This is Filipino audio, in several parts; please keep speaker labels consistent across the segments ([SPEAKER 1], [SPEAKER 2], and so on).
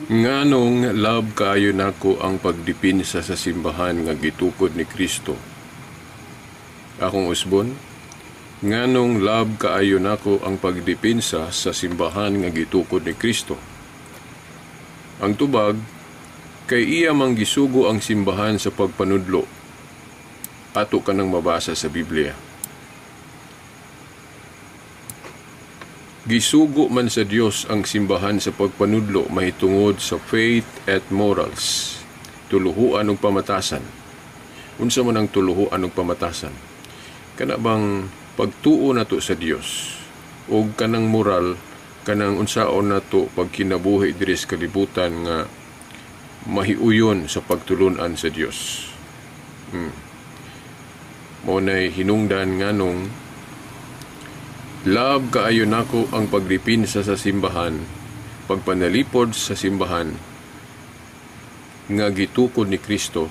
[SPEAKER 1] Nganong love kaayo nako ang pagdipinsa sa simbahan nga gitukod ni Kristo. Akong usbon, nganong love kaayo nako ang pagdipinsa sa simbahan nga gitukod ni Kristo. Ang tubag, kay iya mang gisugo ang simbahan sa pagpanudlo. Ato ka nang mabasa sa Biblia. Gisugo man sa Dios ang simbahan sa pagpanudlo mahitungod sa faith at morals. Tuluhuan og pamatasan. Unsa man ang tuluhuan og pamatasan? Kana bang pagtuo nato sa Dios ug kanang moral, kanang unsaon nato pagkinabuhi diri sa kalibutan nga mahiuyon sa pagtulunan sa Dios. Mao nay hinungdan nganong love kaayo nako ang pagdipinsa sa simbahan, pagpanalipod sa simbahan nga gitukod ni Kristo,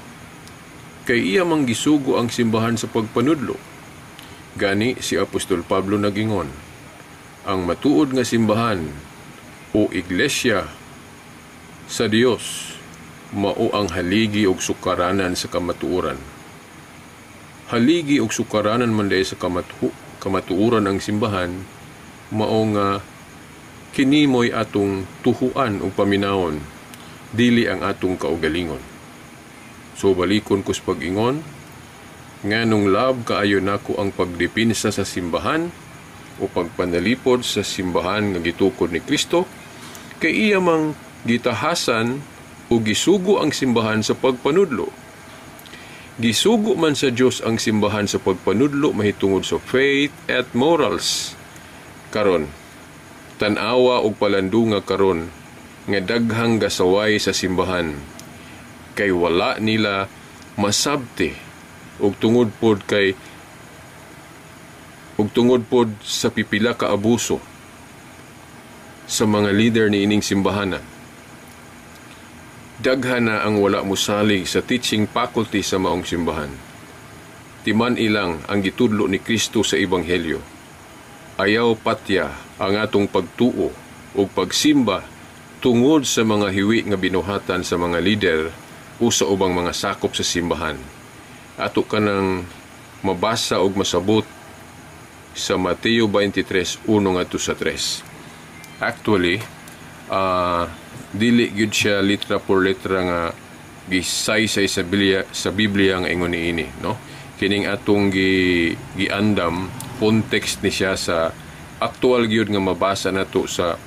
[SPEAKER 1] kay iya mang gisugo ang simbahan sa pagpanudlo. Gani si Apostol Pablo nagingon, ang matuod nga simbahan o iglesia sa Dios mao ang haligi og sukaranan sa kamatuoran. Haligi og sukaranan man day sa kamatuoran ang simbahan, mao nga kinimoy atong tuhuan o paminawon, dili ang atong kaugalingon. So balikon kus pag-ingon, nganong love kaayo nako ang pagdipinsa sa simbahan o pagpanalipod sa simbahan nga gitukod ni Kristo, kay iya mang gitahasan o gisugo ang simbahan sa pagpanudlo. Gisugo man sa Dios ang simbahan sa pagpanudlo mahitungod sa faith at morals. Karon, tan-awa og palandunga karon nga daghang gasaway sa simbahan, kay wala nila masabti og tungod pod sa pipila ka abuso sa mga leader ni ining simbahan. Daghan na ang wala mosalig sa teaching faculty sa maong simbahan. Timan ilang ang gitudlo ni Kristo sa Ebanghelyo. Ayaw patya ang atong pagtuo o pagsimba tungod sa mga hiwi nga binuhatan sa mga lider o sa ubang mga sakop sa simbahan. Ato ka nang mabasa og masabot sa Mateo 23:1-3. Actually, dili gyud siya litra por litra nga gisaysay sa Biblia nga ingon niini, no? Kining atong giandam context ni siya sa aktual gyud nga mabasa nato sa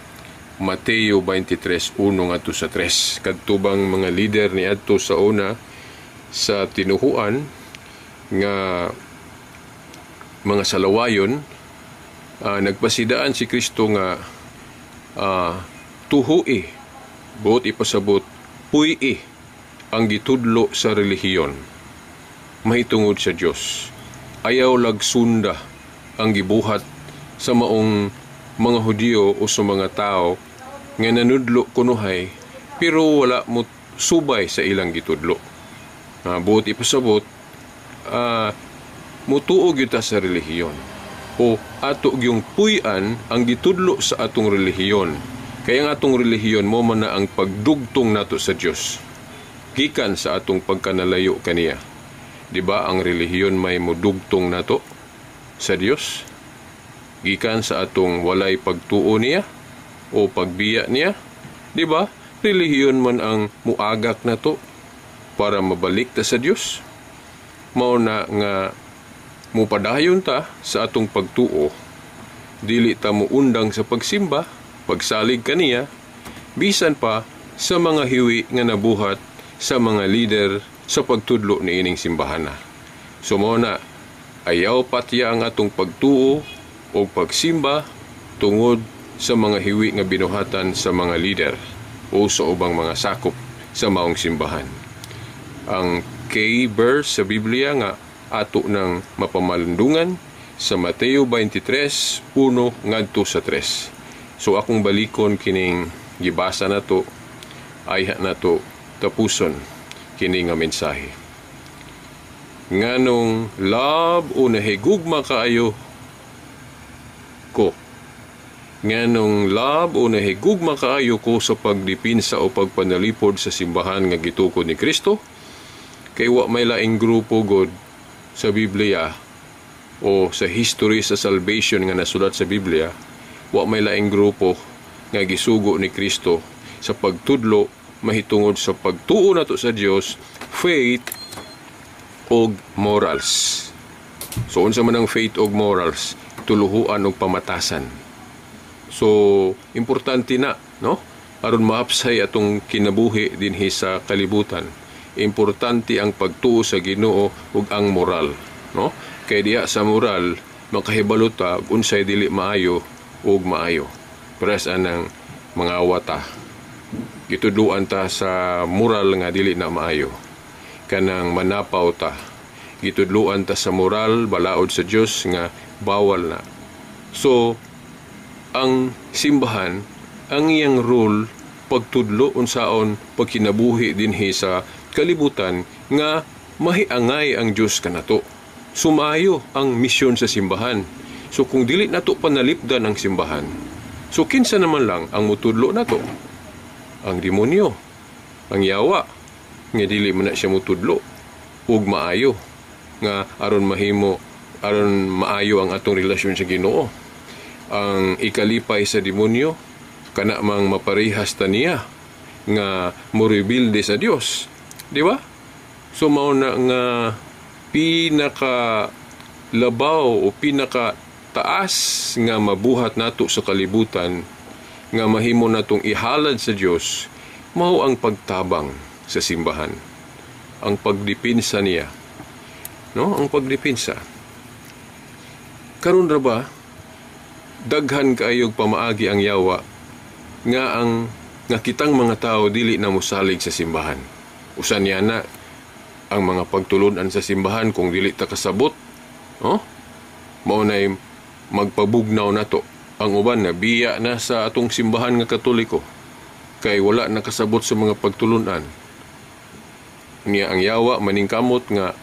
[SPEAKER 1] Mateo 23:1-3. Kadtubang mga leader ni adto sa una sa tinuhuan nga mga salawayon, nagpasidaan si Kristo nga tuhui, buot ipasabot, puyi ang gitudlo sa relihiyon mahitungod sa Dios. Ayaw lagsunda ang gibuhat sa maong mga Hudiyo o sa mga tao nga nanudlo kunuhay pero wala mo subay sa ilang gitudlo. Buot ipasabot, mutuog yuta sa relihiyon o ato gyung puy-an ang gitudlo sa atong relihiyon. Kaya ang atong relihiyon mo man na ang pagdugtong nato sa Dios gikan sa atong pagkanalayo kaniya. Di ba ang relihiyon may mudugtong nato sa Dios gikan sa atong walay pagtuo niya o pagbiya niya? Di ba? Relihiyon man ang muagak nato para mabalik ta sa Dios. Mao na nga mupadayon ta sa atong pagtuo, dili ta muundang sa pagsimba, pagsalig kaniya, bisan pa sa mga hiwi nga nabuhat sa mga leader sa pagtudlo ni ining simbahana. So mao na, ayaw patya ang atong pagtuo o pagsimba tungod sa mga hiwi nga binuhatan sa mga leader o sa ubang mga sakop sa maong simbahan. Ang key verse sa Biblia nga ato ng mapamalandungan sa Mateo 23:1-3. So akong balikon kining gibasa nato, ayha nato tapuson kini nga mensahe. Nganong love o nahigugma kaayo ko nganong love o nahigugma kaayo ko sa pagdipinsa o pagpanalipod sa simbahan nga gitukod ni Kristo. Kay wa may laing grupo god sa Biblia o sa history sa salvation nga nasulat sa Biblia, wa may laing grupo nga gisugo ni Kristo sa pagtudlo mahitungod sa pagtuo nato sa Dios, faith og morals. So unsa man ang faith og morals? Tuluhuan og pamatasan. So importante na, no? Aron maapsay atong kinabuhi dinhi sa kalibutan. Importante ang pagtuo sa Ginoo ug ang moral, no? Kay diha sa moral makahibalota unsay dili maayo ug maayo. Pares anang mga awata. Gitudluan ta sa moral nga dili na maayo. Kanang manapaw ta. Gitudluan ta sa moral balaod sa Dios nga bawal na. So ang simbahan ang iyang role pagtudlo unsaon pagkinabuhi dinhi sa kalibutan nga mahiangay ang Dios kanato. Sumayo ang misyon sa simbahan. So kung dili nato panalipdan ang simbahan, so kinsa naman lang ang mutudlo nato? Ang demonyo, ang yawa, nga dili man na siya mutudlo ug maayo nga aron maayo ang atong relasyon sa Ginoo. Ang ikalipay sa demonyo kana mang maparehas ta niya nga morebilde sa Dios, di ba? So mao na nga pinaka labaw o pinaka taas nga mabuhat nato sa kalibutan nga mahimo natong ihalad sa Dios mao ang pagtabang sa simbahan, ang pagdipinsa niya, no? Ang pagdipinsa karon ra ba daghan kaayog pamaagi ang yawa nga kitang mga tao dili na mosalig sa simbahan. Usan niya na ang mga pagtulunan sa simbahan kung dili ta kasabot, no? Mao nay magpabugnaw nato. Ang uban na biya na sa atong simbahan nga Katoliko kay wala nakasabot sa mga pagtulunan. Niya ang yawa maningkamot nga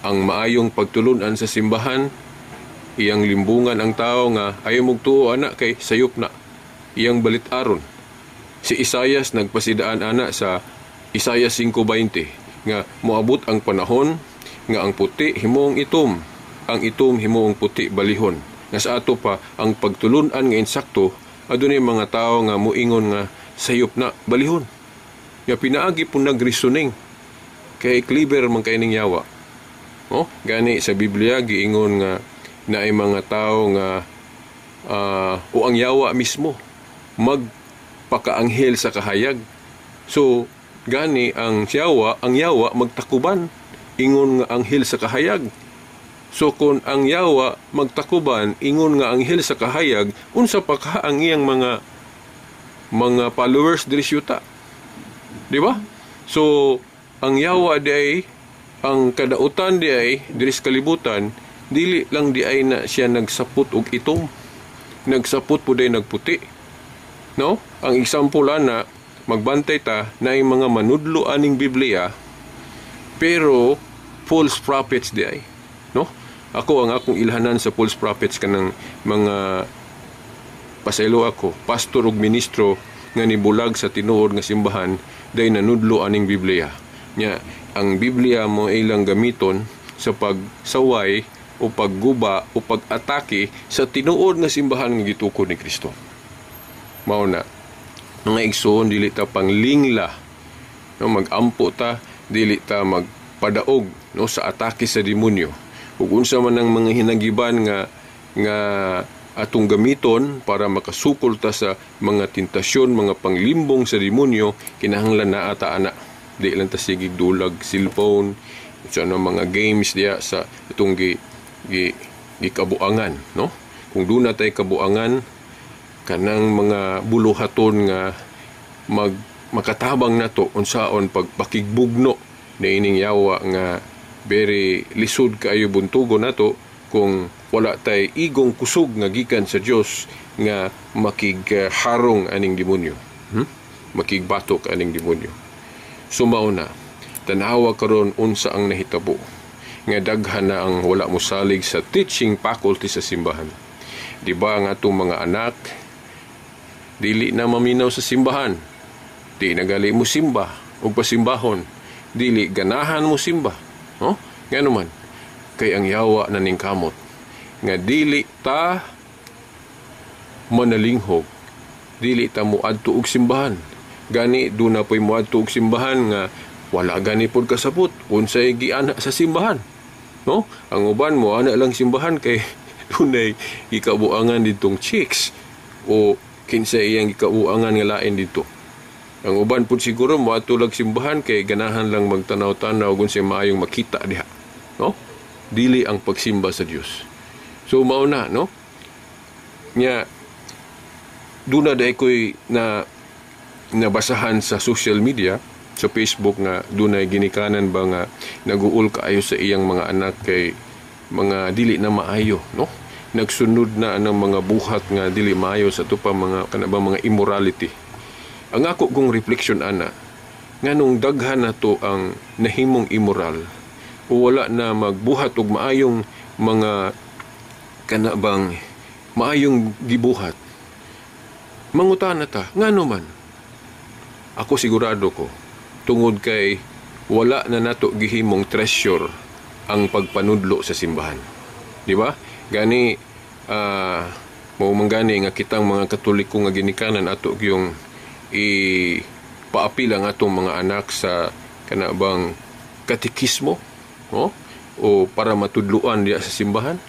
[SPEAKER 1] ang maayong pagtulunan sa simbahan iyang limbungan ang tao nga ayaw magtuo ana kay sayop na iyang balitaron. Si Isaias nagpasidaan ana sa Isaias 5:20 nga moabot ang panahon nga ang puti himoong itom, ang itom himoong puti balihon. Nga sa ato pa ang pagtulunan nga insakto adunay mga tao nga moingon nga sayop na balihon. Nga pinaagi pun nagreasoning kay clever man kay ning yawa. Oh, gani sa Biblia giingon nga na ay mga tao nga o ang yawa mismo magpakaanghel sa kahayag. So gani ang yawa magtakuban ingon nga anghel sa kahayag. So kung ang yawa magtakuban ingon nga anghel sa kahayag, unsa pa ka ang iyang mga followers diri syuta, di ba? So ang yawa di ang kadautan di diri sa kalibutan dili lang di ay na siya nagsaput og itom, nagsaput pud ay nagputi, no? Ang example ana magbantay ta na yung mga manudlo aning Biblia pero false prophets di ay, no? Ako ang akong ilhanan sa false prophets kanang mga pasaylo ako pastor ug ministro nga nibulag sa tinuod nga simbahan day nanudlo aning Biblia nya. Ang Biblia mo ilang gamiton sa pagsaway o pagguba o pag-atake sa tinuod nga simbahan nga gitukod ni Kristo. Mao na mga igsoon dili ta panglingla, no? Magampo ta, dili ta magpadaog, no, sa atake sa demonyo. Ug unsa man ang mga hinagiban nga atong gamiton para makasukol ta sa mga tentasyon, mga panglimbong sa demonyo, kinahanglan na ata ana. Di lang ta sigig dulag cellphone, sa mga games diya sa itong gikabuangan, no? Kung doon na tayo kabuangan, kanang mga buluhaton nga makatabang na to unsaon pagpakigbugno na ining yawa nga very lisod kaayo buntugo na to kung wala tay igong kusog nga gikan sa Dios nga makigharong aning demonyo, makigbatok aning demonyo. Sumao na tanawa karon unsa ang nahitabo nga daghan na ang wala mosalig sa teaching faculty sa simbahan. Di ba ang atong mga anak dili na maminaw sa simbahan. Di nagali mo simba o pasimbahon. Dili ganahan mo simba. No? Nga naman, kay ang yawa na ning kamot. Nga dili ta manalinghog. Dili ta muadto og simbahan. Gani, doon na po'y muadto og simbahan nga wala gani pod kasabot. Unsay giana sa simbahan. No? Ang uban mo, ana lang simbahan kay dunay ikabuangan ditong chicks o kinsay iyang ikabuangan nga lain dito. Ang uban po siguro moatulag simbahan kay ganahan lang magtanaw-tanaw kung siya maayong makita diha. No? Dili ang pagsimba sa Dios. So mao na, no? Nya duna day koy na nabasahan sa social media, sa Facebook nga dunay ginikanan ba nga naguul kaayo sa iyang mga anak kay mga dili na maayo, no? Nagsunod na ng mga buhat nga dili maayo sa tupa mga kanabang mga immorality. Ang ako kong reflection ana, nganong daghan na to ang nahimong immoral o wala na magbuhat og maayong mga kanabang maayong gibuhat. Mangutana ta, ngano man? Ako sigurado ko, tungod kay wala na nato gihimong treasure ang pagpanudlo sa simbahan. Di ba? Gani, maumanggani nga kitang mga Katoliko nga ginikanan ato yung ipaapil ang atong mga anak sa kanabang katekismo, no? O para matudluan diya sa simbahan.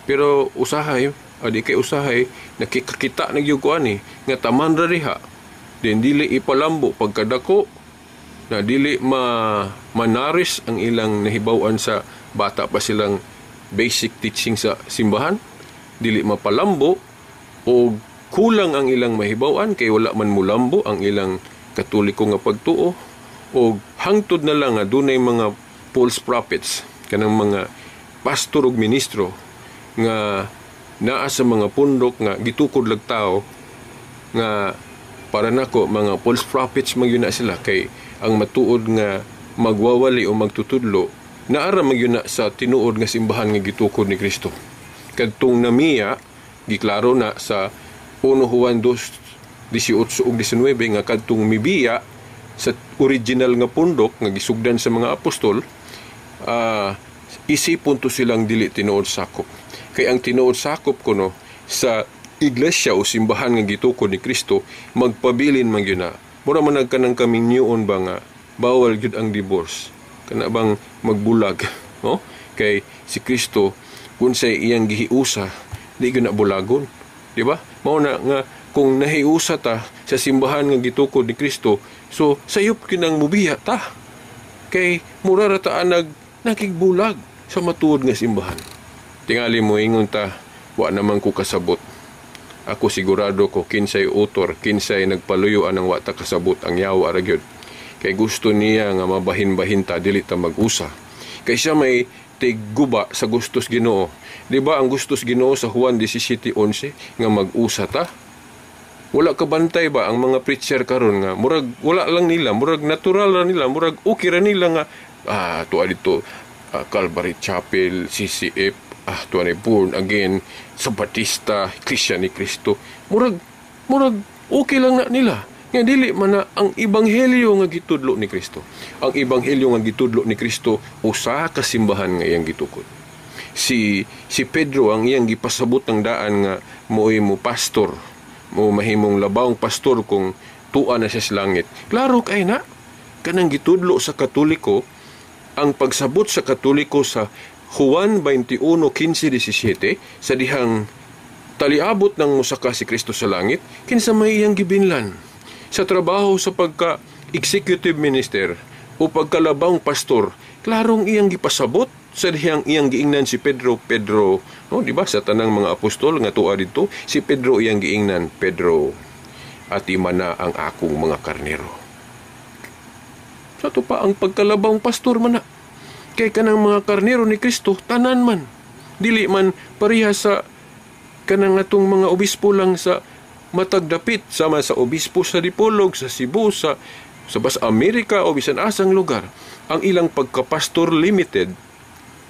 [SPEAKER 1] Pero usahay, adi kay usahay, nakikakita nagyuguan nga taman ra diha. Din dili ipalambo pagkadako na dili manaris ang ilang nahibawan sa bata pa silang basic teaching sa simbahan. Dili mapalambo o kulang ang ilang mahibawan kay wala man mulambo ang ilang Katoliko nga pagtuo o hangtod na lang nga dunay mga false prophets kanang mga pastor ug ministro nga naa sa mga pundok nga gitukod lag tao nga para nako mga false prophets magyud na sila kay ang matuod nga magwawali o magtutudlo naara magyud na sa tinuod nga simbahan nga gitukod ni Kristo. Kadtong namiya giklaro na sa 1 Juan 2:18 ug 19 nga kadtong mibiya sa original nga pundok nga gisugdan sa mga apostol, isipon to silang dili tinuod sakop. Kay ang tinuod sakop kuno sa iglesia o simbahan nga gitukod ni Kristo magpabilin man gyud na. Mura man nagkanang kaming niyon ba nga bawal gyud ang divorce. Kana bang magbulag, no? Kay si Kristo kun sa iyang gihiusa, di gyud na bulagon. Di ba? Mao na nga kung nahiusa ta sa simbahan nga gitukod ni Kristo, so sayop kinang mubiya ta. Kay mura ra ta nakigbulag sa matuod nga simbahan. Tingali mo ingon ta, wa naman ko kasabot. Ako sigurado ko kinsay utor, kinsay nagpaluyo anang wa ta kasabot ang yawa ra gyud. Kay gusto niya nga mabahin-bahin ta dili ta mag-usa. Kay siya may tiguba sa gustos Ginoo. Di ba ang gustos Ginoo sa Juan 17:11 nga mag-usa ta? Wala ka bantay ba ang mga preacher karon nga murag wala lang nila, murag natural ra nila, murag okay ra nila nga tuwa dito Calvary Chapel, CCF, tuwa ni Born Again, Sabatista, Christian ni Cristo. Murag okay lang na nila. Nga dili man na ang ebanghelyo nga gitudlo ni Kristo. Ang ebanghelyo nga gitudlo ni Kristo usa ka simbahan nga iyang gitukod. Si Pedro ang iyang gipasabot ng daan nga mo'y mo pastor, mo mahimong labawng pastor kung tuwa na siya sa langit. Klaro kay na kanang gitudlo sa Katoliko ang pagsabot sa Katoliko sa Juan 21:15-17 sa dihang taliabot ng musaka si Kristo sa langit kinsa may iyang gibinlan sa trabaho sa pagka-executive minister o pagkalabang pastor, klarong iyang gipasabot sa dihang iyang giingnan si Pedro, no, di ba sa tanang mga apostol nga tuwa dito, si Pedro iyang giingnan, Pedro, ati mana ang akong mga karnero. Sa to pa ang pagkalabang pastor man na. Kay kanang mga karnero ni Kristo, tanan man. Dili man pareha sa kanang atong mga obispo lang sa matagdapit sama sa obispo sa Dipolog, sa Cebu, sa Amerika o bisan asang lugar. Ang ilang pagkapastor limited,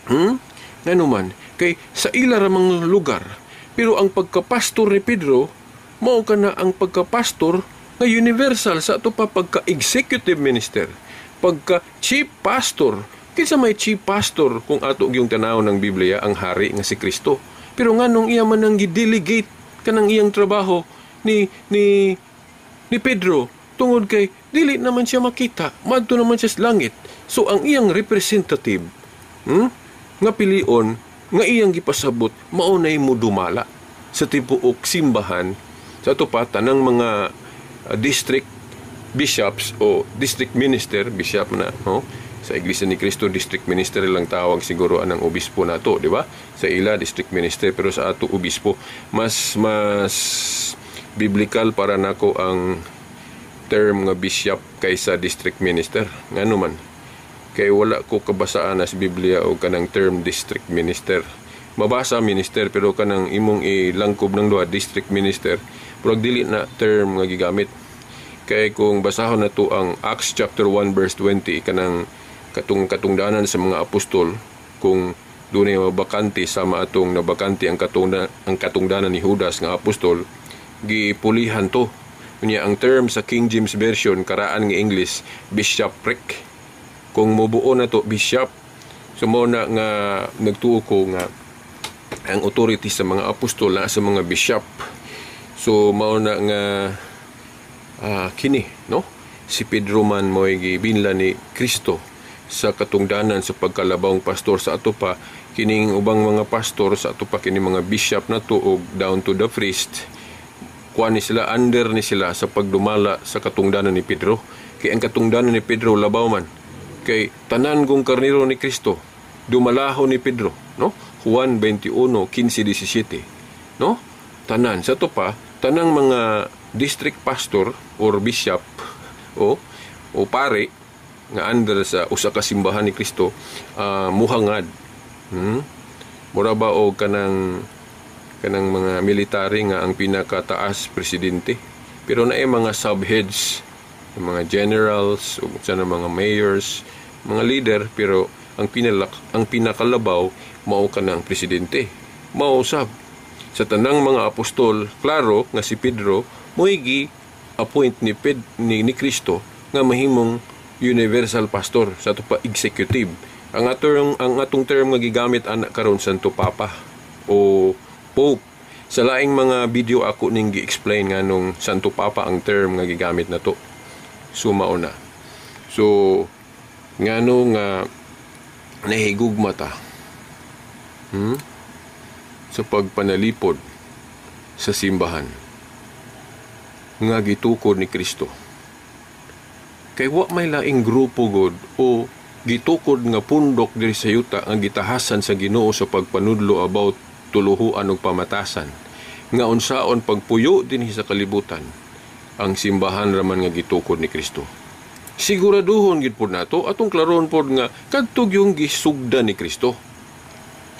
[SPEAKER 1] ano man, kay sa ila ramang lugar. Pero ang pagkapastor ni Pedro, mao kana ang pagka-pastor nga universal sa ato pa pagka-executive minister, pagka-chief pastor. Kinsa may chief pastor kung ato yung tanaw ng Biblia ang hari nga si Kristo. Pero nganong iya man ang gi-delegate kanang iyang trabaho ni Pedro tungod kay dili naman siya makita, madto naman siya sa langit. So ang iyang representative nga pilion nga iyang gipasabot mao nay mo dumala sa tibuok simbahan sa ato pa tanang mga district bishops o district minister, bishop na, no? Sa Iglesia ni Cristo, district minister lang tawag siguro anang obispo nato, di ba? Sa ila district minister, pero sa ato obispo mas biblical para nako ang term nga bishop kaysa district minister. Ngano man? Kay wala ko kabasaan sa Biblia o kanang term district minister. Mabasa minister pero kanang imong ilangkob ng duha district minister, pero dili na term nga gigamit. Kay kung basahon na to ang Acts chapter 1 verse 20 kanang katungdanan sa mga apostol, kung dunay mabakante sama atong nabakante ang katungdanan ni Judas nga apostol, gipulihan to. Unya ang term sa King James version karaan nga English bishopric. Kung mubuo na to bishop, so mo na nga nagtuo ko nga ang authority sa mga apostol na sa mga bishop. So mao na nga kini, no? Si Pedro man mo'y gibinlan ni Kristo sa katungdanan sa pagkalabawng pastor sa ato pa, kining ubang mga pastor sa ato pa, kini mga bishop na tuog down to the priest, kuha ni sila, under ni sila sa pagdumala sa katungdanan ni Pedro. Kay ang katungdanan ni Pedro labaw man, kay tanan kong karnero ni Kristo, dumalaho ni Pedro, no? Juan 21:15-17, no? Tanan, sa ato pa, tanang mga district pastor or bishop o pare nga under sa usa ka simbahan ni Kristo muhangad. Mura ba o kanang mga military nga ang pinakataas presidente, pero naay mga subheads, mga generals o sa mga mayors, mga leader, pero ang pinakalabaw mao kanang presidente. Mao sab sa tanang mga apostol, klaro nga si Pedro mo'y appoint ni Kristo nga mahimong universal pastor sa ato pa executive. Ang atong term nga gigamit ana karon Santo Papa o Pope. Sa laing mga video ako ning gi-explain nga nung Santo Papa ang term nga gigamit na to. Sumao na. So ngano nga nahigugma ta sa pagpanalipod sa simbahan nga gitukod ni Kristo. Kay wa may laing grupo god o gitukod nga pundok diri sa yuta nga gitahasan sa Ginoo sa pagpanudlo about tuluhuan ug pamatasan, nga unsaon pagpuyo dinhi sa kalibutan ang simbahan raman nga gitukod ni Kristo. Siguraduhon gid pud nato atong klaron pod nga kadtog yung gisugda ni Kristo.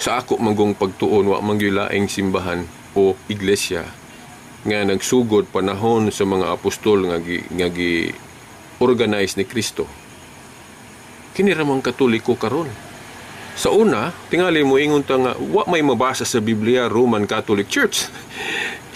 [SPEAKER 1] Sa ako manggong pagtuon wa man gyud laing simbahan o iglesia nga nagsugod panahon sa mga apostol nga gi-organize ni Kristo. Kini ramang Katoliko karon. Sa una, tingali mo ingon ta nga wa may mabasa sa Biblia Roman Catholic Church.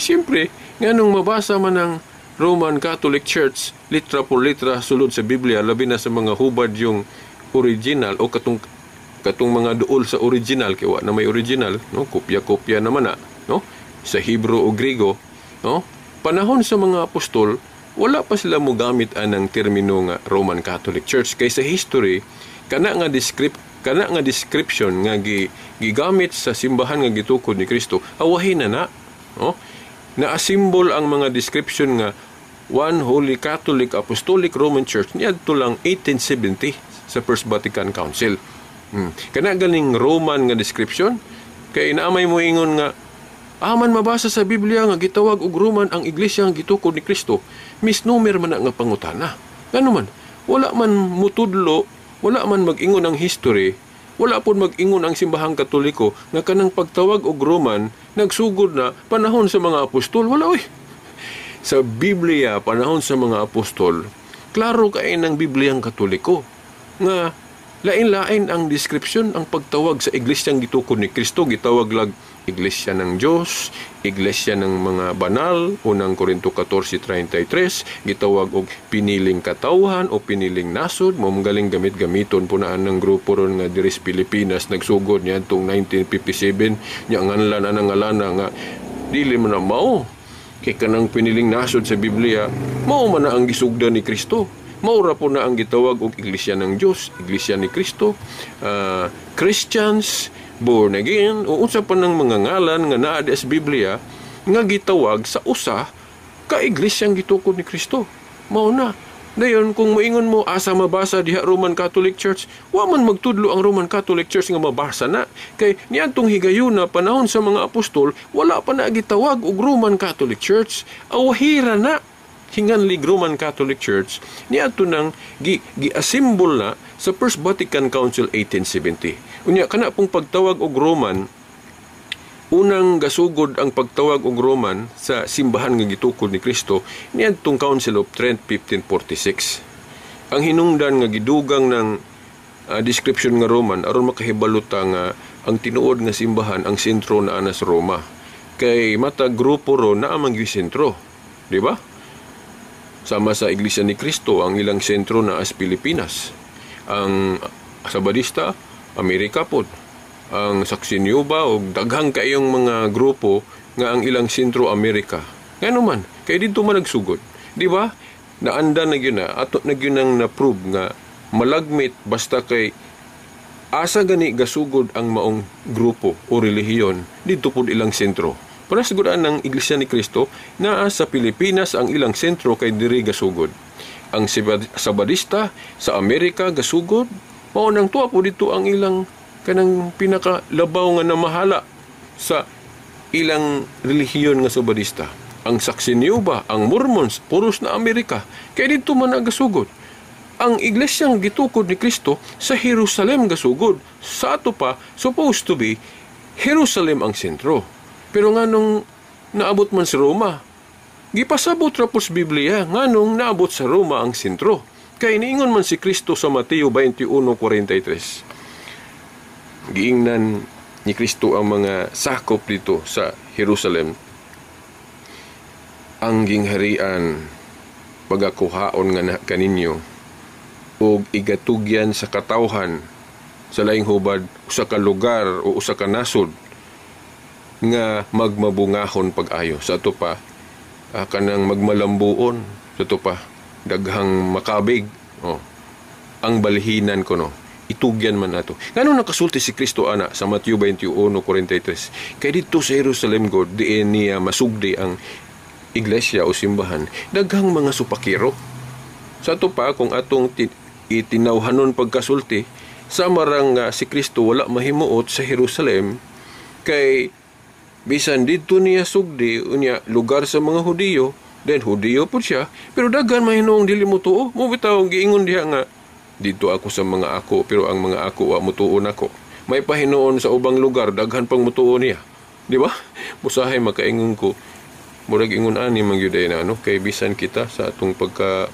[SPEAKER 1] Siyempre, nganong mabasa man ang Roman Catholic Church litra por litra sulod sa Biblia, labi na sa mga hubad yung original o katong mga duol sa original, kaya wa na may original, no? Kopya-kopya naman na, no? Sa Hebrew o Griego, no? Panahon sa mga apostol, wala pa sila mo gamit anang termino nga Roman Catholic Church. Kay sa history, kana nga description nga gigamit sa simbahan nga gitukod ni Kristo, awahin na, no? Na-asimbol ang mga description nga One Holy Catholic Apostolic Roman Church niadto lang 1870 sa First Vatican Council. Kana galing Roman nga description, kay naamay mo ingon nga aman mabasa sa Biblia nga gitawag og Roman ang iglesia nga gitukod ni Kristo, misnomer man nga pangutana. Ngano man, wala man mutudlo, wala man mag-ingon ang history, wala pud mag-ingon ang simbahang Katoliko nga kanang pagtawag og Roman nagsugod na panahon sa mga apostol. Wala oy. Sa Biblia panahon sa mga apostol, klaro kay ng Bibliang Katoliko nga lain-lain ang description, ang pagtawag sa iglesyang gitukod ni Kristo, gitawag lag iglesia ng Diyos, iglesia ng mga banal, unang Korinto 14:33, gitawag og piniling katawhan o piniling nasod, mo galing gamit-gamiton po naan ng grupo ron nga diri sa Pilipinas nagsugod niya tong 1957 nya nganlan anang ngalana nga dili man na mao kay kanang piniling nasod sa Biblia mao man na ang gisugdan ni Kristo. Maura po na ang gitawag og iglesia ng Diyos, iglesia ni Kristo, Christians, born again, o unsa pa ng mga ngalan nga naa sa Biblia nga gitawag sa usa ka iglesyang gitukod ni Kristo. Mao na. Dayon kung moingon mo asa mabasa diha Roman Catholic Church, wa man magtudlo ang Roman Catholic Church nga mabasa na kay niadtong higayuna panahon sa mga apostol wala pa na gitawag og Roman Catholic Church. Awahira na hinganlig Roman Catholic Church niadto nang gi-assemble na sa First Vatican Council 1870. Unya kana pong pagtawag og Roman, unang gasugod ang pagtawag og Roman sa simbahan nga gitukod ni Kristo niadtong Council of Trent 1546. Ang hinungdan nga gidugang ng description nga Roman aron makahibaluta nga ang tinuod nga simbahan ang sentro naa na sa Roma. Kay matag grupo ro naa man gyud sentro, di ba? Sama sa Iglesia ni Kristo, ang ilang sentro na as Pilipinas. Ang Sabadista, Amerika po. Ang Saksiniuba o daghang kayong mga grupo nga ang ilang sentro Amerika. Ngano man, kaya dito man nagsugod. Di ba? Naanda na yun na, ato na yun ang na-prove nga malagmit basta kay asa gani gasugod ang maong grupo o relihiyon dito po ilang sentro. Para siguran ng Iglesia ni Kristo na sa Pilipinas ang ilang sentro kay diri gasugod. Ang Sabadista sa Amerika gasugod, mao nang tuwa po dito ang ilang kanang pinakalabaw nga namahala sa ilang relihiyon nga Sabadista. Ang Saksiniuba, ang Mormons, puros na Amerika, kay dito man nagasugod. Ang iglesyang gitukod ni Kristo sa Jerusalem gasugod. Sa ato pa, supposed to be, Jerusalem ang sentro. Pero nganong naabot man sa Roma, gipasabot ra po sa Biblia, nganong naabot sa Roma ang sentro. Kay niingon man si Kristo sa Mateo 21:43. Giingnan ni Kristo ang mga sakop dito sa Jerusalem. Ang gingharian pagakuhaon nga na kaninyo o igatugyan sa katawhan sa laing hubad usa ka lugar o usa ka nasod nga magmabungahon pag-ayo. Sa ato pa, kanang magmalambuon. Sa ato pa, daghang makabig. Ang balhinan ko, no? Itugyan man nato. Ngano nakasulti si Kristo, ana, sa Mateo 21:43? Kaya dito sa Jerusalem, God, diin niya masugdi ang iglesia o simbahan. Daghang mga supakiro. Sa ato pa, kung atong itinawhanon pagkasulti, sa marang si Kristo wala mahimuot sa Jerusalem, kay bisan dito niya sugdi unya lugar sa mga Hudiyo, then Hudiyo po siya, pero daghan mahinuong dili mo tuo. Mo bitaw giingon diha nga dito ako sa mga ako, pero ang mga ako wa mutuon ako. May pahinuon sa ubang lugar, daghan pang mutuon niya. Di ba? Musahay makaingon ko. Murag ingon ani man gyud na kay bisan kita sa atong pagka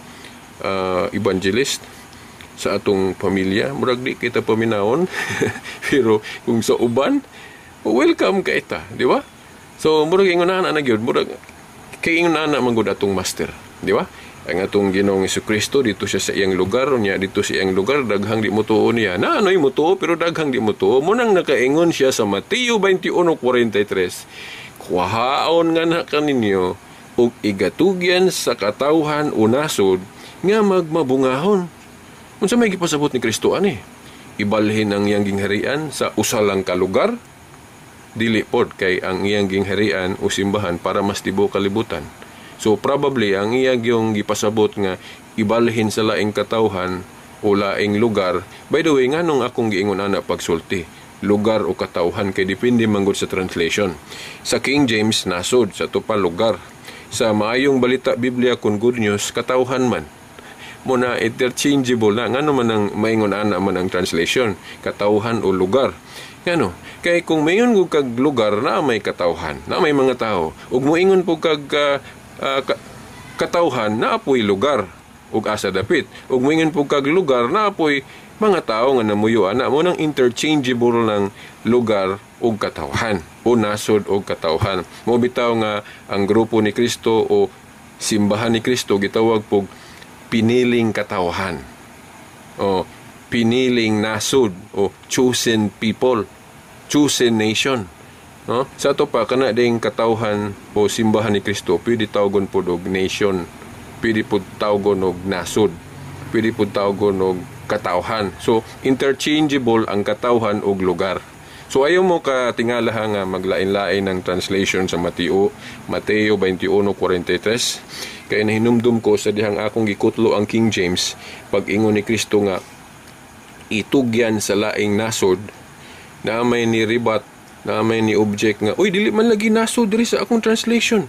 [SPEAKER 1] evangelist sa atong pamilya, murag di kita paminawon. Pero kung sa uban, welcome ka ita, di ba? So, murag ingon na gyud, murag kay ingon na man gud atong master, di ba? Ang atong Ginoong Jesucristo dito siya sa iyang lugar, unya dito sa iyang lugar daghang di mutuo niya. Na ano'y mutuo pero daghang di mutuo. Munang nakaingon siya sa Mateo 21:43. Kuhaon nga na kaninyo ug igatugyan sa katawhan o nasod nga magmabungahon. Unsa may gipasabot ni Kristo ani? Ibalhin ang iyang gingharian sa usa lang ka lugar? Dili pod, kay ang iyang gingharian o simbahan para mas tibo kalibutan. So probably ang iyang yung gipasabot nga ibalhin sa laing katawhan o laing lugar. By the way, nganong akong giingon ana pagsulti, lugar o katawhan, kay depende manggod sa translation. Sa King James nasod, sa tupa lugar. Sa maayong balita Biblia kun good news, katawhan man. Muna interchangeable na, ngano man ang maingon ana man ang translation, katawhan o lugar. Ngano? Kay kung mayon ko kag lugar na may katawhan, na may mga tao, ug moingon po kag katawhan na apoy lugar ug asa dapit, ug moingon po kag lugar na apoy mga tao nga namuyo ana mo nang interchangeable ng lugar og katawhan o nasod og katawhan. Mo bitaw nga ang grupo ni Kristo o simbahan ni Kristo gitawag pog piniling katawhan o piniling nasod o chosen people, chosen nation. No? Sa ato pa kana ding katawhan o simbahan ni Kristo pwede tawgon pod og nation, pwede pod tawgon og nasod, pwede pod tawgon og katawhan. So interchangeable ang katawhan og lugar. So ayaw mo ka tingala nga maglain-lain ng translation sa Mateo 21:43. Kaya nahinumdum ko sa dihang akong gikutlo ang King James pag-ingon ni Kristo nga itugyan sa laing nasod na may ni ribat, na may ni object nga uy dili man lagi nasod diri sa akong translation.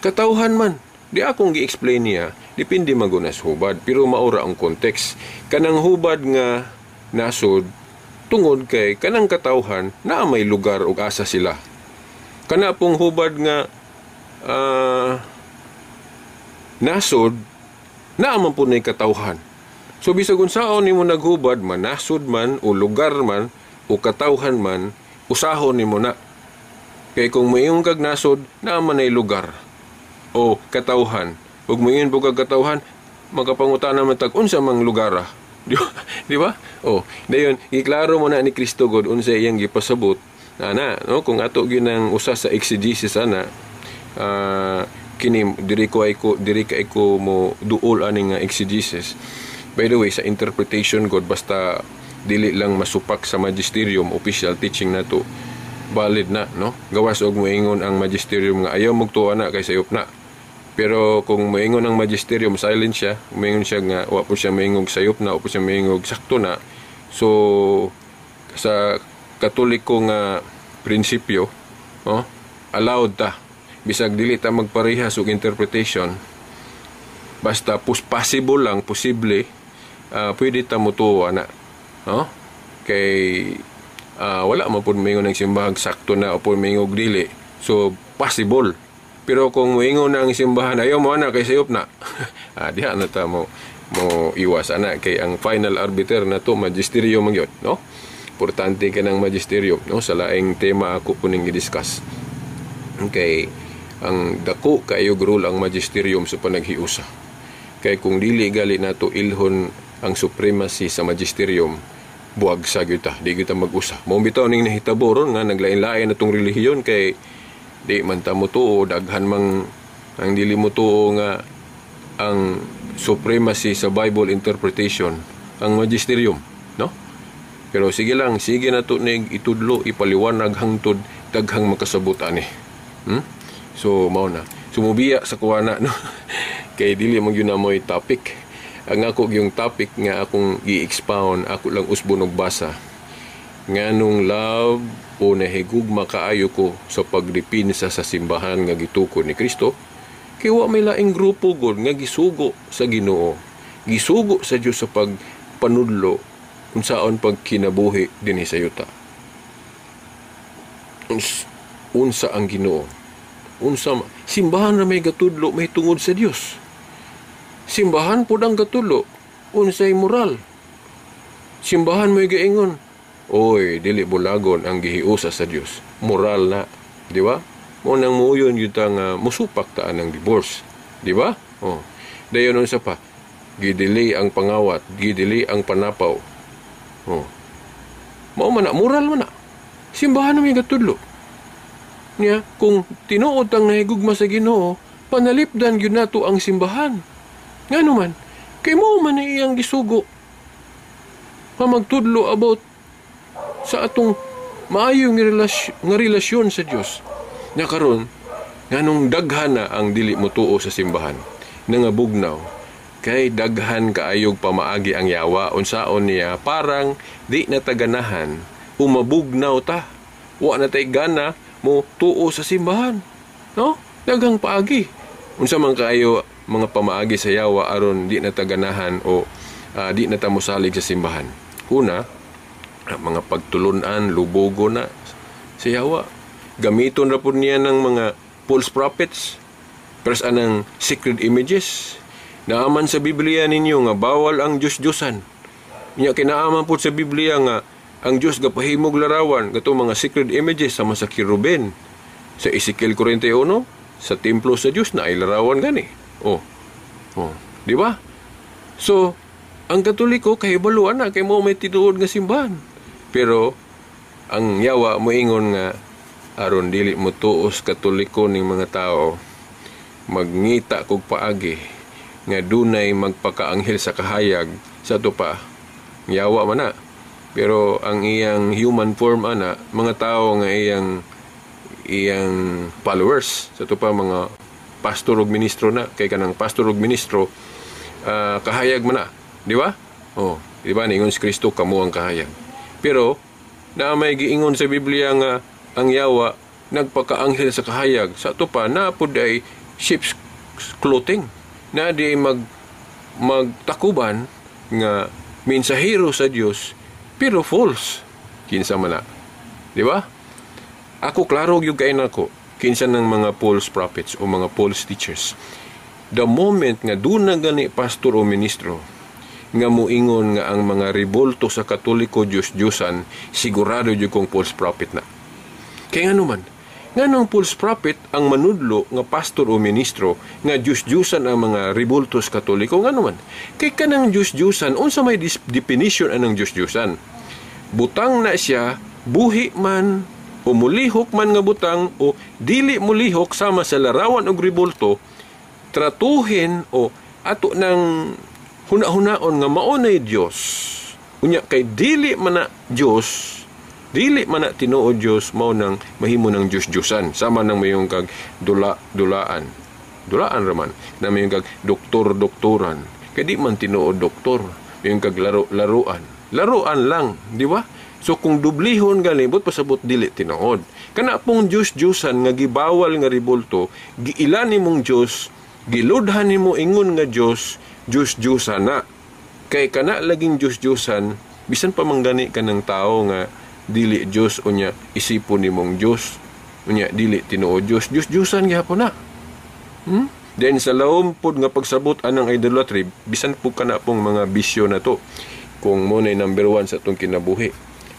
[SPEAKER 1] Katawhan man. Di akong gi-explain niya, depende magunas hubad pero maura ang context. Kanang hubad nga nasod tungod kay kanang katawhan na may lugar ug asa sila. Kana pong hubad nga nasod na man po nay katawhan. So bisag unsaon nimo naghubad man nasod man o lugar man o katawhan man usahon nimo na. Kay kung mayong kag nasod na man ay lugar o katawhan ug mayon po kag katawhan magapangutana man tag unsa mang lugar. Di ba? Oh, dayon iklaro mo na ni Kristo God unsa iyang gipasabot na no kung ato ginang usa sa exegesis ana kini diri kay ko mo duol ani nga exegesis. By the way, sa interpretation God basta dili lang masupak sa magisterium official teaching nato valid na no gawas og moingon ang magisterium nga ayaw magtuwa na kay sayop na. Pero kung moingon ang magisterium silent siya, moingon siya nga wa po siya moingog sayop na o po siya moingog sakto na. So sa Katoliko nga prinsipyo, allowed ta bisag dili ta magparehas og interpretation. Basta possible lang, posible pwede ta mutuwa na. Kay wala man pud moingon ang simbahag sakto na o pud moingog dili. So possible. Pero kung moingon ang simbahan ayaw mo ana kay sayop na. Diha na ta mo iwas ana kay ang final arbiter na to magisterium man gyud, no? Importante ka ng magisterium, no? Sa laing tema ako po ning i-discuss. Okay, ang dako kayo rule ang magisterium sa panaghiusa. Kay kung dili gali nato ilhon ang supremacy sa magisterium, buwag sa gyud ta, di gyud ta mag-usa. Mao bitaw ning nahitabo ron nga naglain-lain natong relihiyon kay di man ta mo tuo daghan mang ang dili mo tuo nga ang supremacy sa Bible interpretation ang magisterium, no? Pero sige na to nig itudlo ipaliwanag hangtod daghang makasabot ani. So mao na sumubiya sa kuwana, no? Kay dili man gyud na moy topic. Ang ako yung topic nga akong i-expound, ako lang usbon og basa. Nganong love o nahigugma kaayo ko sa pagdepensa sa simbahan nga gitukod ni Kristo, kay wa may laing grupo gud nga gisugo sa Ginoo, gisugo sa Dios sa pagpanudlo unsaon pagkinabuhi dinhi sa yuta. Unsa ang Ginoo? Unsa simbahan na may gatudlo may tungod sa Dios. Simbahan pud ang gatudlo unsay moral. Simbahan mo'y gaingon, oy, dili bulagon ang gihiusa sa Dios. Moral na, di ba? Mo nang muyon yun nga musupak taan ng divorce, di ba? Dayon unsa pa? Gidili ang pangawat, gidili ang panapaw. Mao man na moral man na. Simbahan may gatudlo. Nya, kung tinuod ang nahigugma sa Ginoo, panalipdan gyud nato ang simbahan. Ngano man, kay mo man iyang gisugo. Magtudlo about sa atong maayong relasyon sa Dios. Nya karon nganong daghan na ang dili motuo sa simbahan. Nangabugnaw kay daghan kaayog pamaagi ang yawa unsaon niya parang di nataganahan umabugnaw ta. Wa na tay gana mo tuo sa simbahan. No? Daghang paagi. Unsa man kaayo mga pamaagi sa yawa aron di nataganahan o di natamosalig sa simbahan. Una, mga pagtulunan, lubogo na sa yawa. Gamiton na po niya ng mga false prophets, pers anang sacred images. Naaman sa Biblia ninyo nga bawal ang Diyos-Diyosan. Niya kinaaman po sa Biblia nga ang Dios gapahimog larawan katong mga sacred images sama sa kirubin. Sa Ezekiel 41, sa templo sa Dios na ay larawan gani. Di ba? So, ang Katoliko kahibaluan na kay mo may tinuod nga simbahan. Pero ang yawa mo ingon nga aron dili mo tuos Katoliko ning mga tao magngita kog paagi nga dunay magpakaanghel sa kahayag sa tupa. Yawa man na. Pero ang iyang human form ana, mga tao nga iyang followers sa tupa mga pastor ug ministro na kay kanang pastor ug ministro kahayag man na, di ba? Di ba ningon si Kristo kamo ang kahayag. Pero na may giingon sa Biblia nga ang yawa nagpakaanghel sa kahayag sa tupa na pud ay sheep's clothing na di magtakuban nga mensahero sa Dios pero false kinsa man na, di ba? Ako klaro gyud kay nako kinsa ng mga false prophets o mga false teachers. The moment nga duna gani pastor o ministro nga muingon nga ang mga rebolto sa Katoliko Diyos-Diyosan, sigurado jud kong false prophet na. Kaya nga naman, nganong false prophet ang manudlo nga pastor o ministro nga Diyos-Diyosan ang mga rebolto sa Katoliko? Nga naman, kay kanang Diyos-Diyosan, unsa may definition anang Diyos-Diyosan? Butang na siya, buhi man, o mulihok man nga butang, o dili mulihok sama sa larawan og rebolto, tratuhin o ato ng huna-hunaon nga maunay Dios. Unya kay dili man na Dios, dili man na tinuod Dios, mao nang mahimo ng Dios-Diosan. Sama nang mayong kag dulaan raman na mayong kag doktor-doktoran. Kay di man tinuod doktor, mayong kag laruan lang, di ba? So kung dublihon galibot pasabot dili tinuod. Kana pong Dios-Diosan nga gibawal nga rebolto, giilan nimong Dios, giludhan nimo ingon nga Dios-Diosan na. Kay kana laging Dios-Diosan, bisan pa manggani ka ng tao nga dili Dios unya isipon nimong Dios, unya dili tinuod Dios-Diosan gyapon na. Then sa lawom pod nga pagsabot anang idolatry, bisan po kana pong mga bisyo na to. Kung mo na number 1 sa atong kinabuhi,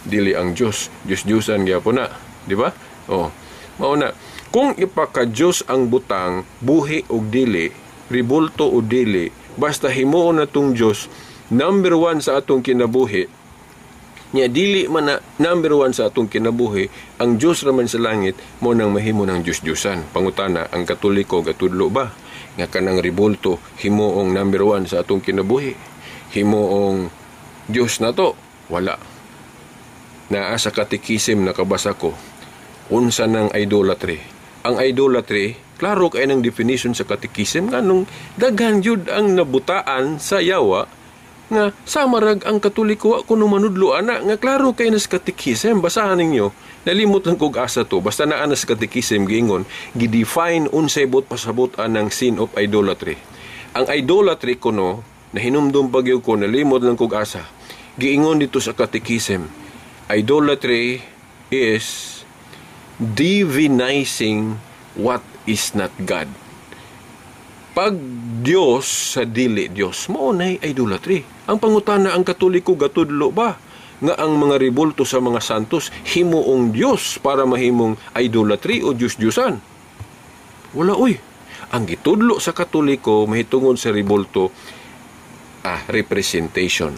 [SPEAKER 1] dili ang Dios-Diosan gyapon na, di ba? Mao na. Kung ipaka-Dios ang butang, buhi o dili, rebolto o dili, basta himuon na tong Dios number 1 sa atong kinabuhi, nya dili man na number 1 sa atong kinabuhi, ang Dios raman sa langit mo nang mahimo ng Dios-Diosan. Pangutana, ang Katoliko gatudlo ba nga kanang rebolto himuong number 1 sa atong kinabuhi? Himuong Dios na to? Wala. Naa sa katikisim na kabasa ko, unsa ng idolatry. Ang idolatry, klaro kay ng definition sa katikisim nga nung daghan jud ang nabutaan sa yawa nga samarag ang Katoliko kuno manudlo ana nga klaro kay nas katikisim. Basahan ninyo, nalimot lang kog asa to, basta naa nas katikisim giingon gidefine unsay bot pasabot anang sin of idolatry. Ang idolatry kuno na hinumdum pagyo ko, nalimot lang kog asa, giingon dito sa katikisim, idolatry is divinizing what is not God. Pag Dios sa dili Dios, mao nay idolatry. Ang pangutana, ang Katoliko gatudlo ba nga ang mga rebolto sa mga santos himuong Dios para mahimong idolatry o Dios-Diosan? Wala oy. Ang gitudlo sa Katoliko mahitungod sa rebolto, representation,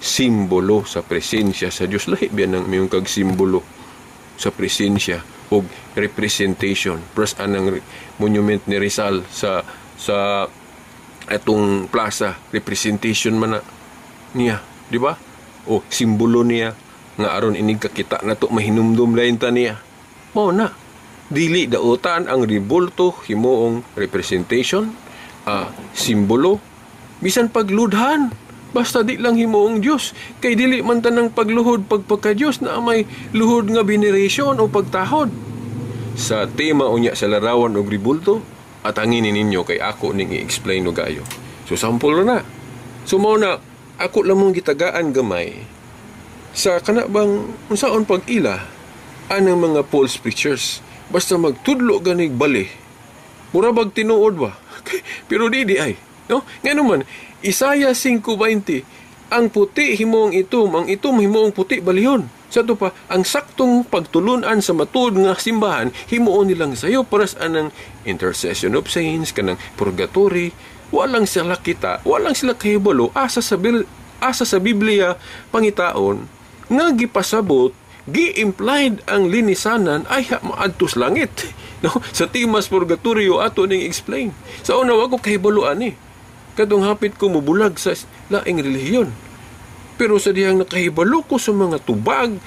[SPEAKER 1] simbolo sa presensya sa Dios. Lahi biyan ang mayong kag simbolo sa presensya o representation. Pras anang monument ni Rizal sa atong plaza, representation man na niya, di ba? O simbolo niya nga aron inig kakita nato mahinumdum lain ta niya. Mao na, dili daotan ang rebolto himuong representation, simbolo, bisan pagludhan, basta di lang himuong Dios. Kay dili man tanang pagluhod pagpaka Dios na may luhod nga veneration o pagtahod. Sa tema unya sa larawan og rebolto, at anginin ninyo kay ako ning i-explain no gayo. So sample na. So mao na ako lamang gitagaan gamay sa kana bang unsaon pag-ila anang mga false preachers basta magtudlo ganig bali. Mura bag tinuod ba? Pero di ay, no? Ngano man Isaiah 5:20, ang puti himuong itom, ang itom himuong puti balihon. Sa ito pa, ang saktong pagtulunan sa matuod nga simbahan, himuon nilang sayo paras anang intercession of saints, kanang purgatory, walang sila kita, walang sila kahibalo, asa sa Biblia, pangitaon, nga gipasabot, gi-implied ang linisanan ay maadtos langit. No? Sa timas purgatorio ato ning explain. Sa una, wag ko kahibaloan kadong hapit ko mubulag sa laing relihiyon. Pero sa diyang nakahibalo ko sa mga tubag,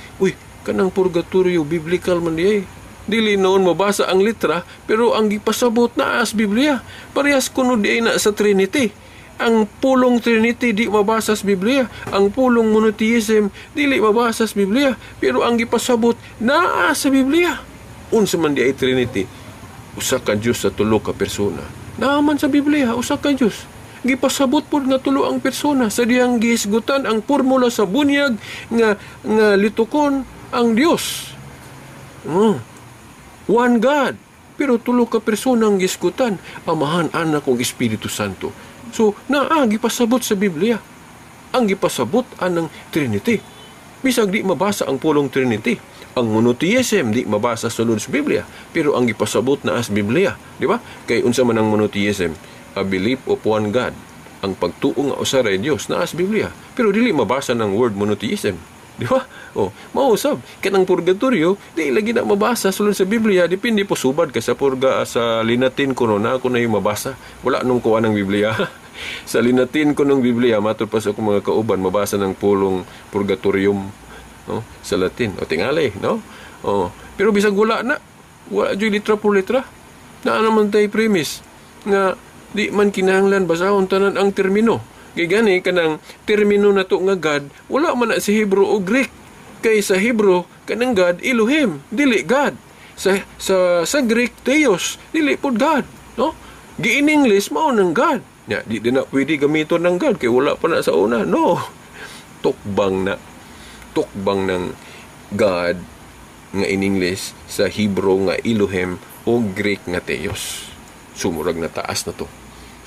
[SPEAKER 1] kanang purgatorio, biblical man diay. Dili noon mabasa ang litra, pero ang gipasabot na as Biblia. Parehas kuno diay na sa Trinity. Ang pulong Trinity di mabasa sa Biblia. Ang pulong monotheism dili mabasa sa Biblia. Pero ang gipasabot na sa Biblia. Unsa man diay Trinity, usa ka Dios sa tulo ka persona. Naaman sa Biblia, usa ka Dios. Gipasabot po nga tulo ang persona sa diyang gihisgutan ang formula sa bunyag nga litukon ang Dios. One God, pero tulo ka persona ang gihisgutan, Amahan, Anak ug Espiritu Santo. So gipasabot sa Biblia ang gipasabot anang Trinity. Bisag di mabasa ang pulong Trinity, ang monotheism di mabasa sulod sa Biblia, pero ang gipasabot na as Biblia, di ba? Kay unsa man ang monotheism, a belief of one God, ang pagtuo nga usa ra Dios na as Biblia, pero dili mabasa ng word monotheism, di ba? Mausab kanang purgatorio di lagi na mabasa sulod sa Biblia, depende po subad ka sa purga sa linatin kuno na ako na yung mabasa, wala nung kuha ng Biblia. Sa linatin ko ng Biblia, matud pa sa akong mga kauban, mabasa ng pulong purgatorium, no? Sa Latin, tingali, no? Pero bisag wala jud litra por litra, na naman tay premise nga di man kinahanglan basahon tanan ang termino. Kay gani kanang termino na to nga God, wala man na sa Hebrew o Greek. Kay sa Hebrew kanang God Elohim, dili God. Sa Greek Theos, dili pod God, no? Gi in English mao nang God. Di na pwede gamiton ng God kay wala pa na sa una. No. Tukbang ng God nga in English, sa Hebrew nga Elohim o Greek nga Theos. Sumurag na taas na to.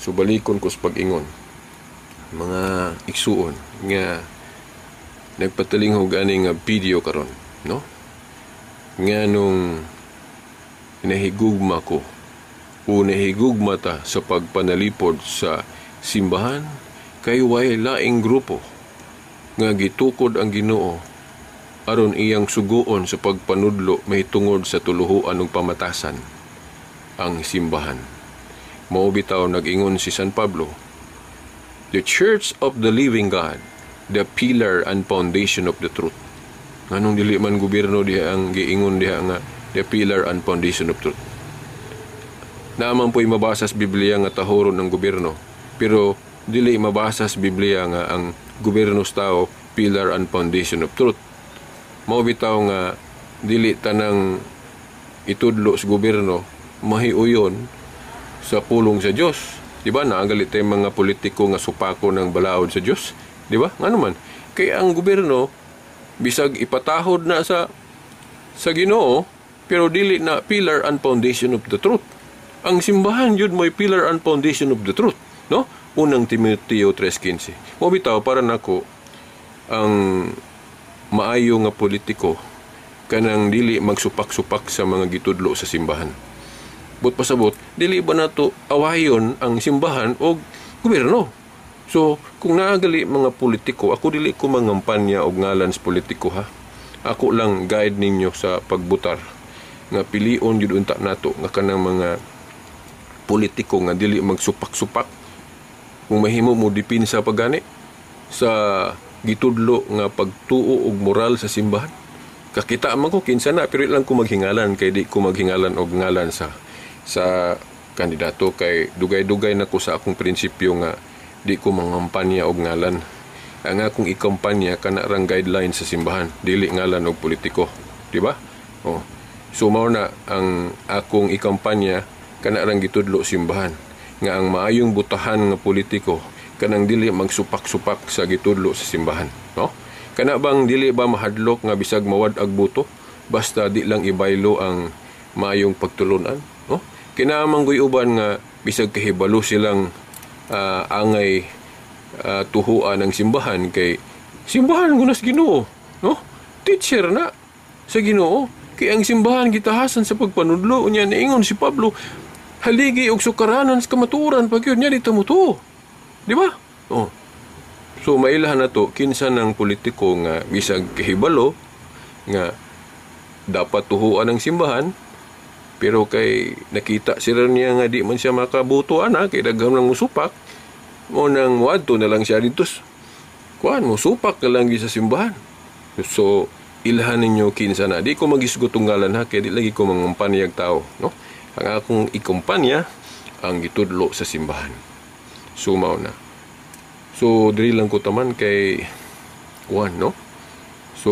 [SPEAKER 1] So balikon ko sa pag-ingon, mga igsuon nga nagpatalingog ani nga video karon, no? Nga nung nahigugma ko o nahigugma ta sa pagpanalipod sa simbahan, kay way laing grupo nga gitukod ang Ginoo aron iyang suguon sa pagpanudlo mahitungod sa tuluhuan ug pamatasan ang simbahan. Mao bitaw nag-ingon si San Pablo, the Church of the Living God, the pillar and foundation of the truth. Anong dili man gobyerno diha ang giingon diha nga the pillar and foundation of truth. Naaman po'y mabasa sa Biblia nga tahoron ng gobyerno, pero dili mabasa sa Biblia nga ang gobyerno sa tao pillar and foundation of truth. Mao bitaw nga dili tanang itudlo sa gobyerno mahiuyon sa pulong sa Dios. Di ba? Naagalit tayong mga politiko nga supako ng balaod sa Dios. Di ba? Ano man? Kaya ang gobyerno bisag ipatahod na sa Ginoo, pero dili na pillar and foundation of the truth. Ang simbahan yun mo'y pillar and foundation of the truth, no? Unang Timoteo 3:15. Mo bitaw para nako ang maayo nga politiko kanang dili magsupak-supak sa mga gitudlo sa simbahan. But pasabot, dili ba nato awayon ang simbahan o gobyerno? So, kung naagali mga politiko, ako dili ko mangampanya og ngalan sa politiko, ha. Ako lang guide ninyo sa pagbutar nga pilion jud unta nato nga kanang mga politiko nga dili magsupak-supak. Kung mahimo mo dipinsa pagani sa gitudlo nga pagtuo og moral sa simbahan. Kakita man ko kinsa na, pero ilang ko maghingalan kay di ko maghingalan og ngalan sa kandidato, kay dugay-dugay na ko sa akong prinsipyo nga di ko mangampanya og ngalan. Ang akong ikampanya kana rang guideline sa simbahan, dili ngalan og politiko, di ba? So mao na ang akong ikampanya kana rang gitudlo simbahan nga ang maayong butahan nga politiko kanang dili magsupak-supak sa gitudlo sa simbahan, no? Kana bang dili ba mahadlok nga bisag mawad ag buto basta di lang ibaylo ang maayong pagtulunan, no? Kinahanglan goy uban nga bisag kahibalo silang angay tuhuan ng simbahan kay simbahan gunas Ginoo, no? Teacher na sa Ginoo. Kay ang simbahan gitahasan sa pagpanudlo unya niingon si Pablo, haligi og sukaranan sa kamatuoran pag yun niya dito mo to. Di ba? Oh. So mailahan na to kinsa ng politiko nga bisag kahibalo nga dapat tuhuan ng simbahan, pero kay nakita sila niya nga di man siya makabuto kay daghang lang musupak mo nang muadto na lang siya dito kuan musupak na lang sa simbahan. So ilhan ninyo kinsa na di ko magisgot tunggalan kay di lagi ko mangumpanyag tao, no? Ang akong ikumpanya ang gitudlo sa simbahan. Sumaw na. So diri lang ko taman kay kuan, no? So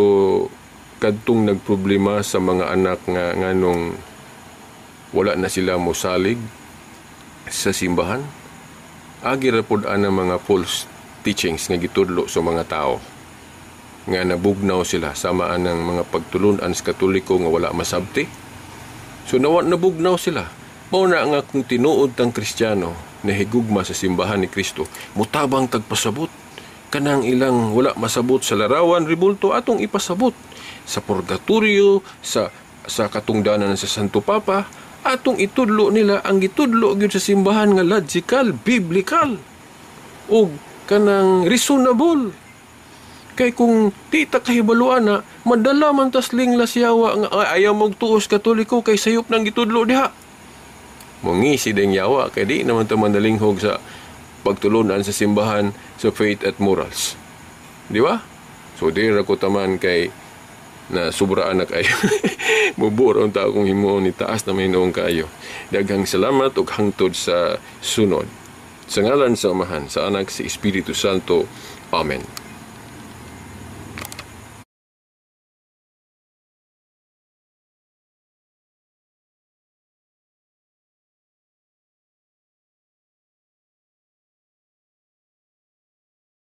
[SPEAKER 1] kadtong nagproblema sa mga anak nga nganong wala na sila mosalig sa simbahan, agi ra pud ana mga false teachings nga gitudlo sa mga tao nga nabugnaw sila sama anang mga pagtulunan sa Katoliko nga wala masabti. So nabugnaw sila. Mao na nga kung tinuod tang Kristiyano na higugma sa simbahan ni Kristo, mutabang tagpasabot kanang ilang wala masabot sa larawan ribulto atong ipasabot sa purgatorio, sa katungdanan sa Santo Papa, atong itudlo nila ang gitudlo gyud sa simbahan nga logical, biblical ug kanang reasonable. Kay kung di ta kahibaluan na madala man tasling lasyawa nga ayaw magtuos Katoliko kay sayop nang gitudlo diha. Mungisi ding yawa kay di naman ta mandalinghog sa pagtulunan sa simbahan sa faith at morals. Di ba? So di ra ko taman kay na sobraan na kayo. Muburo ang tao kung himuon ni taas na may noong kayo. Daghang salamat ug hangtod sa sunod. Sa ngalan sa Amahan, sa Anak, sa Espiritu Santo. Amen.